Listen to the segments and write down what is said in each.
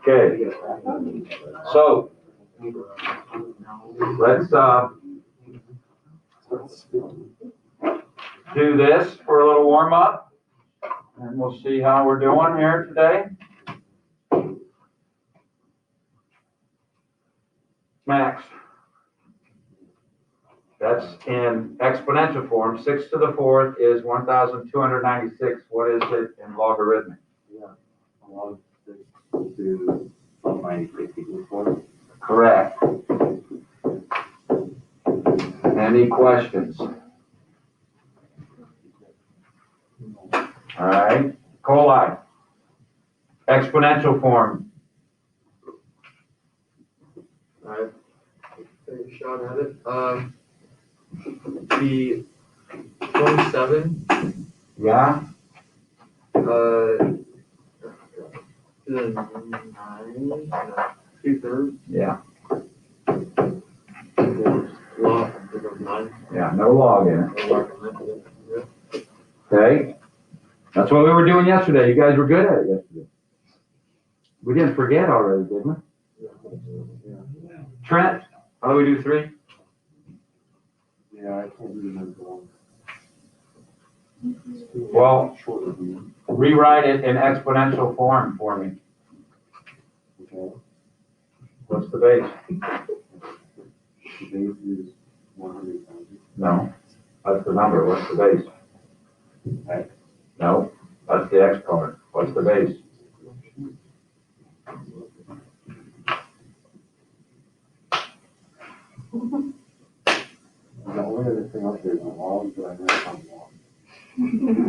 Okay, so let's do this for a little warm up, and we'll see how we're doing here today. Max. That's in exponential form. 6 to the 4th is 1,296. What is it in logarithmic? Yeah, log 6 to 196 equals 4. Correct. Any questions? All right. Coli. Exponential form. All right. Take a shot at it. The 27. Yeah. To the 9. 2/3. Yeah. Log of 9. Yeah. No log in it. Log of 9. Yeah. Okay. That's what we were doing yesterday. You guys were good at it yesterday. We didn't forget already, did we? Yeah. Trent, how do we do 3? Yeah, I can't do the number one. Well, Short of you. rewrite it in exponential form for me. Okay. What's the base? The base is 100,000. No. That's the number. What's the base? X. No. That's the exponent. What's the base? The only other thing up there is a log, but I never found log.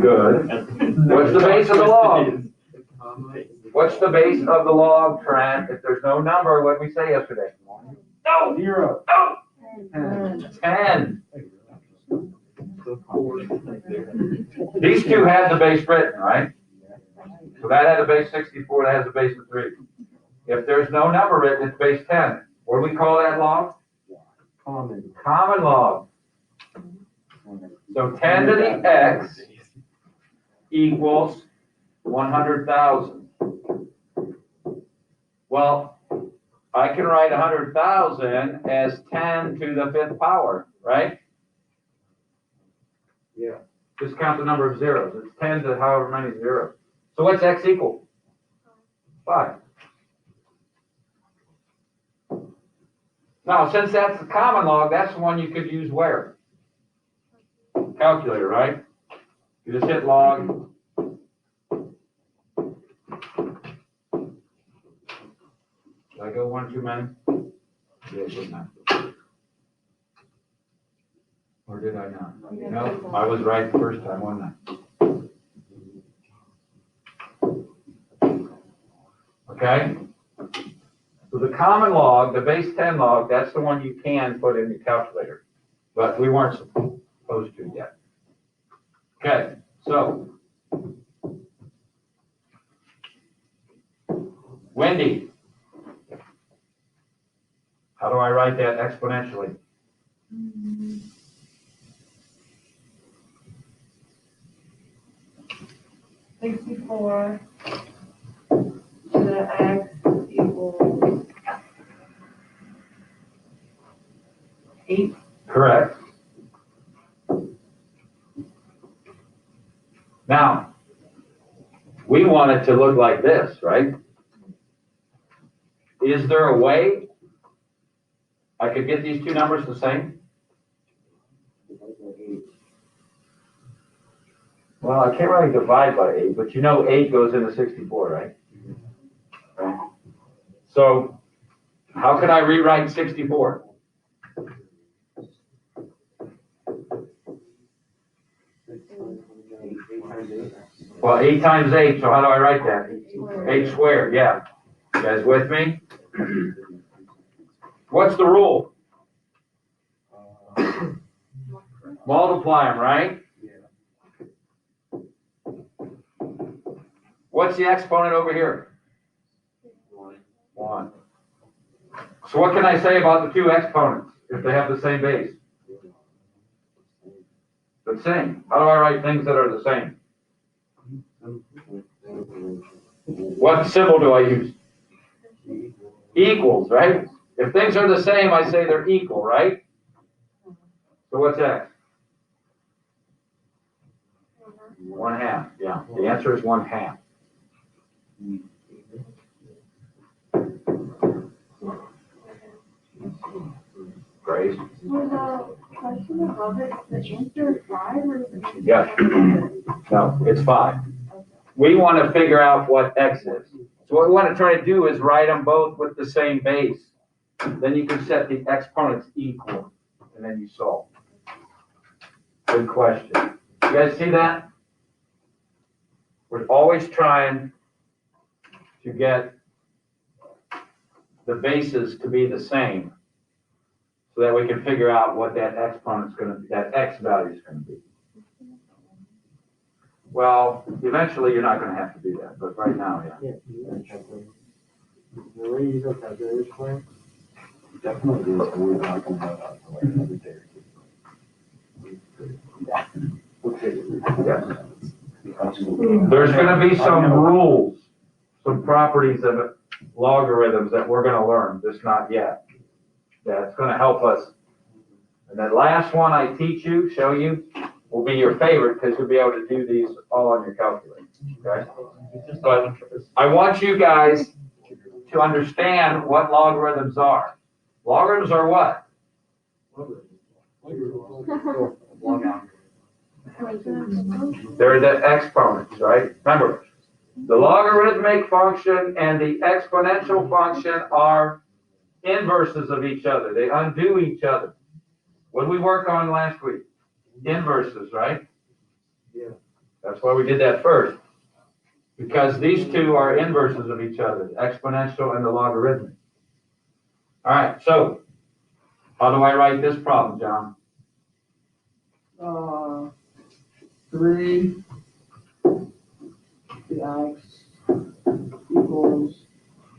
Good. What's the base of the log? What's the base of the log, Trent? If there's no number, what did we say yesterday? No. 0. No. 10. These two had the base written, right? So that had a base 64, that has a base of 3. If there's no number written, it's base 10. What do we call that log? Common. Common log. So 10 to the x equals 100,000. Well, I can write 100,000 as 10 to the 5th power, right? Yeah. Just count the number of zeros. It's 10 to however many zeros. So what's x equal? 5. Now, since that's the common log, that's the one you could use where? Calculator, right? You just hit log. Did I go one too many? Yeah, didn't I? Or did I not? No, I was right the first time, wasn't I? Okay? So the common log, the base 10 log, that's the one you can put in your calculator. But we weren't supposed to yet. Okay, so Wendy, how do I write that exponentially? $64 to the x equals 8. Correct. Now, we want it to look like this, right? Is there a way I could get these two numbers the same? Well, I can't really divide by 8, but you know 8 goes into 64, right? Right. So, how can I rewrite 64? Well, 8 times 8, so how do I write that? 8 squared, yeah. You guys with me? What's the rule? Multiply them, right? What's the exponent over here? 1. So what can I say about the two exponents if they have the same base? The same. How do I write things that are the same? What symbol do I use? Equals, right? If things are the same, I say they're equal, right? So what's x? 1/2, yeah. The answer is 1/2. Great. Was the question above it, the answer 5 or is it? Yes. No, it's 5. We want to figure out what x is. So what we want to try to do is write them both with the same base. Then you can set the exponents equal, and then you solve. Good question. You guys see that? We're always trying to get the bases to be the same so that we can figure out what that exponent's going to be, that x value is going to be. Well, eventually you're not going to have to do that, but right now, yeah. Yeah, you gotta calculate. The way you use a calculator for it, Definitely is, we're talking about like another day or two. Yeah. Okay. Yes. There's going to be some rules, some properties of logarithms that we're going to learn, just not yet. That's going to help us. And that last one I teach you, show you, will be your favorite because you'll be able to do these all on your calculator. Okay? But I want you guys to understand what logarithms are. Logarithms are what? They're the exponents, right? Remember, the logarithmic function and the exponential function are inverses of each other. They undo each other. What did we work on last week? Inverses, right? Yeah. That's why we did that first. Because these two are inverses of each other, the exponential and the logarithmic. All right, so how do I write this problem, John? 3 the x equals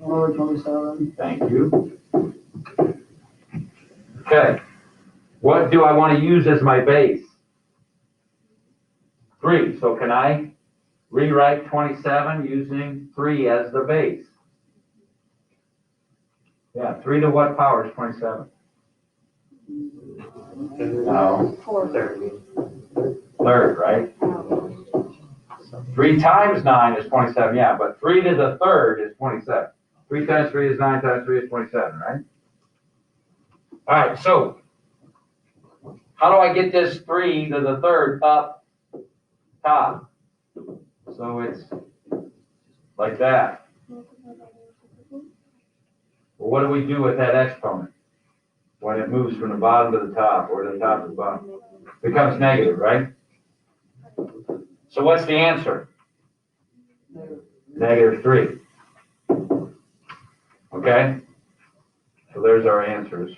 1/27. Thank you. Okay, what do I want to use as my base? 3, so can I rewrite 27 using 3 as the base? Yeah, 3 to what power is 27? No, 3rd, right? 3 times 9 is 27, yeah, but 3 to the 3rd is 27. 3 times 3 is 9 times 3 is 27, right? All right, so how do I get this 3 to the 3rd up top? So it's like that. Well, what do we do with that exponent when it moves from the bottom to the top or the top to the bottom? It becomes negative, right? So what's the answer? -3. Okay? So there's our answers.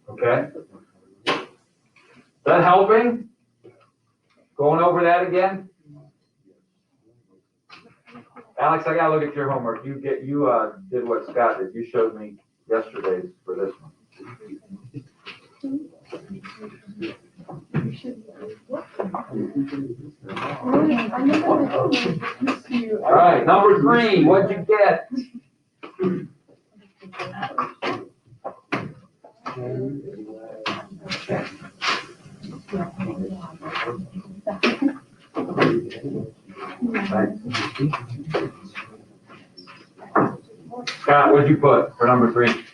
Okay? Is that helping? Going over that again? Alex, I gotta look at your homework. You did what Scott did. You showed me yesterday's for this one. All right, number 3, what'd you get? Scott, what'd you put for number 3?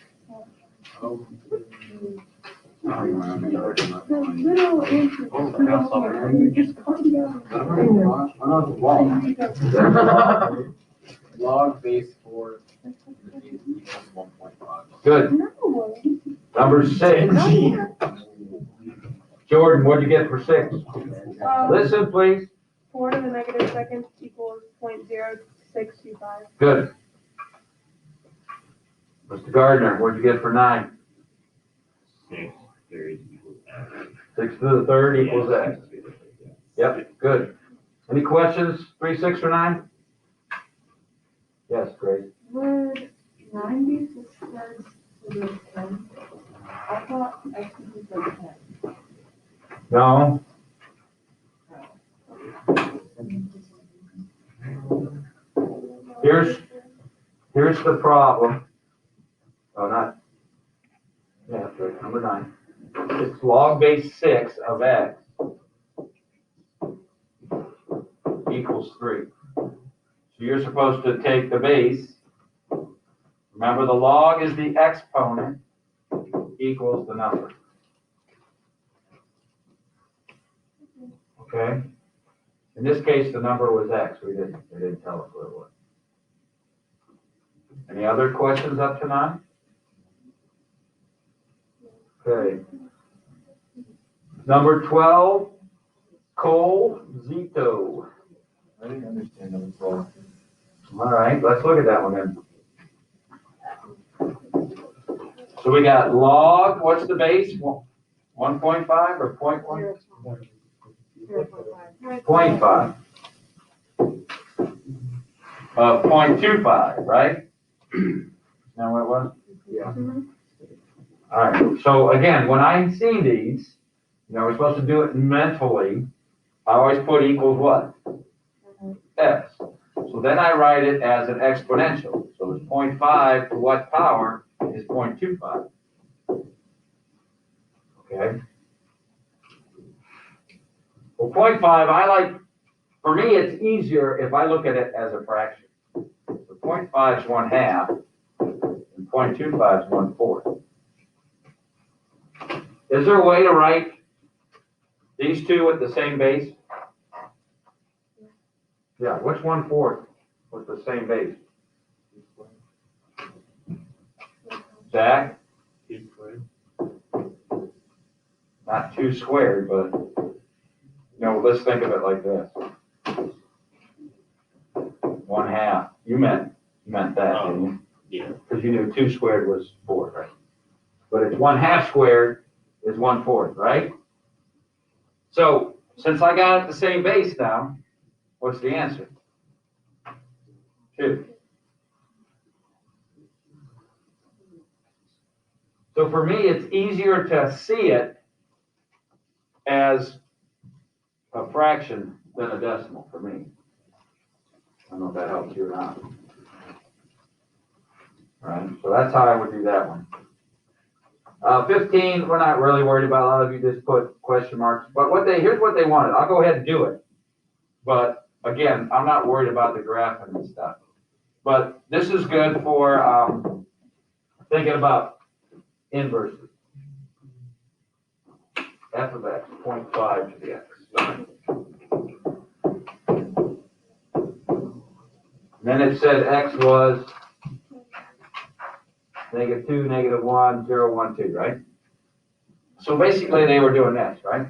Log base 4 equals 1.5. Good. Number 6. Jordan, what'd you get for 6? Listen, please. 4 to the -2 equals 0.0625. Good. Mr. Gardner, what'd you get for 9? 6 to the 3rd equals X. Yep, good. Any questions, 3, 6, or 9? Yes, great. Would 90 to the 10? I thought x equals like 10. No? here's the problem. Oh, not, yeah, that's right, number 9. It's log base 6 of x equals 3. So you're supposed to take the base. Remember, the log is the exponent equals the number. Okay? In this case, the number was x. They didn't tell us what it was. Any other questions up to 9? Okay. Number 12, Cole Zito. I didn't understand number 12. All right, let's look at that one then. So we got log, what's the base? 1.5 or 0.1? 0.5. 0.25, right? Now what it was? Yeah. All right, so again, when I see these, we're supposed to do it mentally. I always put equals what? X. So then I write it as an exponential. So it's 0.5 to what power is 0.25. Okay? Well, 0.5, for me, it's easier if I look at it as a fraction. So 0.5 is 1/2, and 0.25 is 1/4. Is there a way to write these two at the same base? Yeah, what's 1/4 with the same base? Zach? Not 2 squared, but, let's think of it like this. 1/2. You meant that, didn't you? Yeah. Because you knew 2 squared was 4, right? But it's 1/2 squared is 1/4, right? So, since I got it the same base now, what's the answer? 2. So for me, it's easier to see it as a fraction than a decimal for me. I don't know if that helps you or not. All right, so that's how I would do that one. 15, we're not really worried about. A lot of you just put question marks. But here's what they wanted. I'll go ahead and do it. But again, I'm not worried about the graphing and stuff. But this is good for thinking about inverses. F of x, 0.5 to the x. Then it said x was -2, -1, 0, 1, 2, right? So basically they were doing this, right?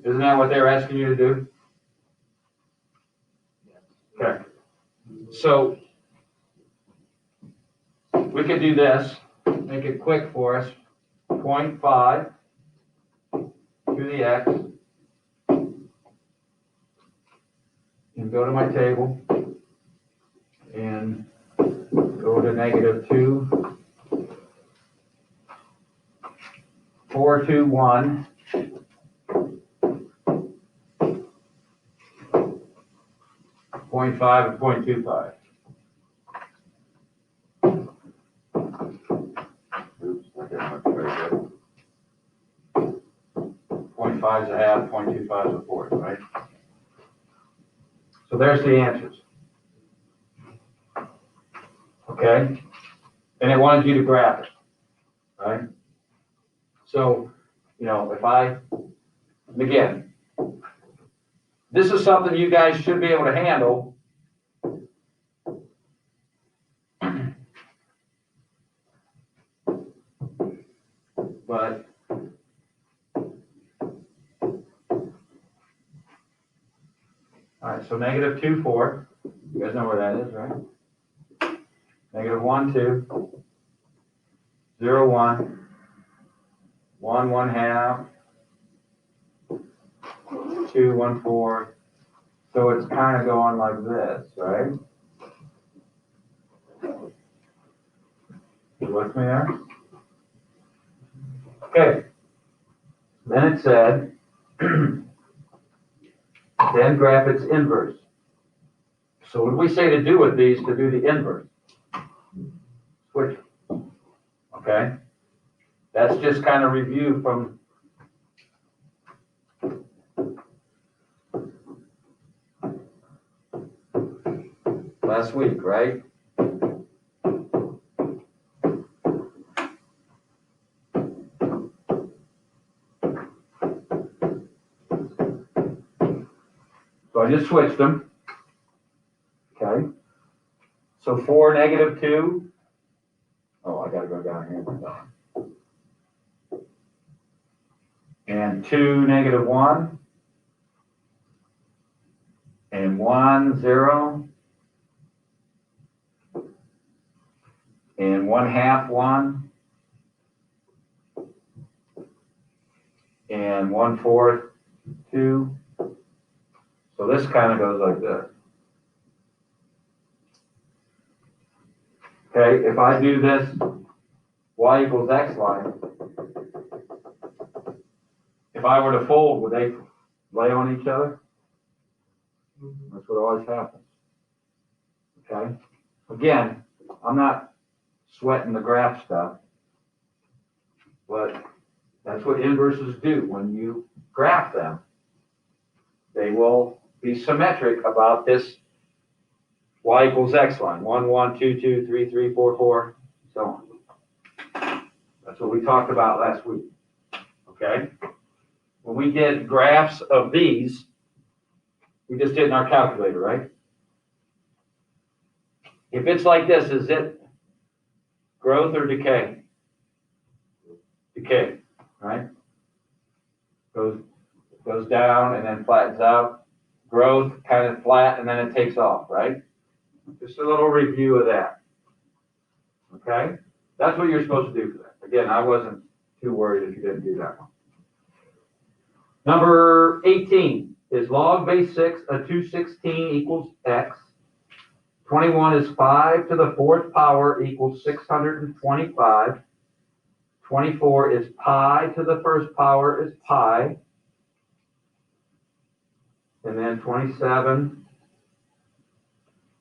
Isn't that what they were asking you to do? Okay. So we could do this, make it quick for us. 0.5 to the x. And go to my table and go to -2, 4, 2, 1. .5 and 0.25. Oops, okay, much better. 0.5 is a half, 0.25 is a fourth, right? So there's the answers. Okay? And it wanted you to graph it, right? So, and again, this is something you guys should be able to handle. But all right, so -2, 4. You guys know where that is, right? -1, 2. 0, 1. 1, 1/2. 2, 1/4. So it's kind of going like this, right? You with me there? Okay. Then it said then graph its inverse. So what we say to do with these, to do the inverse? Switch. Okay? That's just kind of review from last week, right? So I just switched them. Okay. So 4, -2. Oh, I gotta go down here. And 2, -1. And 1, 0. And 1/2, 1. And 1/4, 2. So this kind of goes like this. Okay, if I do this y = x line, if I were to fold, would they lay on each other? That's what always happens. Okay? Again, I'm not sweating the graph stuff, but that's what inverses do. When you graph them, they will be symmetric about this y = x line. 1, 1, 2, 2, 3, 3, 4, 4, so on. That's what we talked about last week. Okay? When we did graphs of these, we just did in our calculator, right? If it's like this, is it growth or decay? Decay, right? Goes down and then flattens out. Growth, kind of flat, and then it takes off, right? Just a little review of that. Okay? That's what you're supposed to do for that. Again, I wasn't too worried if you didn't do that one. Number 18 is log base 6 of 216 = x. 21 is 5 to the 4th power = 625. 24 is pi to the 1st power is pi. And then 27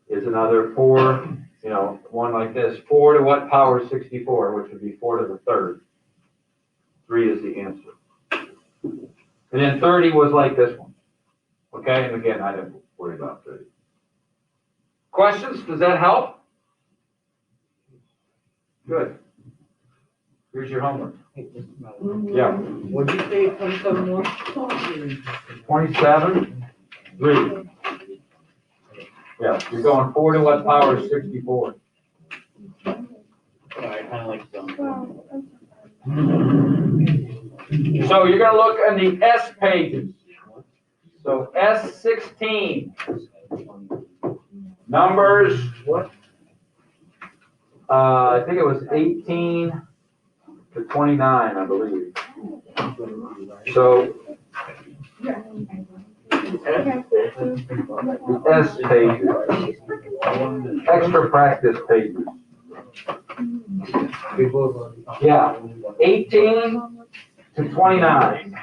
is another 4, one like this. 4 to what power is 64, which would be 4 to the 3rd. 3 is the answer. And then 30 was like this one. Okay, and again, I didn't worry about 30. Questions? Does that help? Good. Here's your homework. Yeah. What'd you say 27 was? 27, 3. Yeah, you're going 4 to what power is 64? I kind of like some. So you're going to look in the S pages. So S16. Numbers, what? I think it was 18 to 29, I believe. So the S pages, extra practice pages. Yeah, 18 to 29.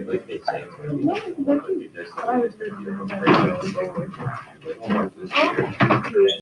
Like they say. I was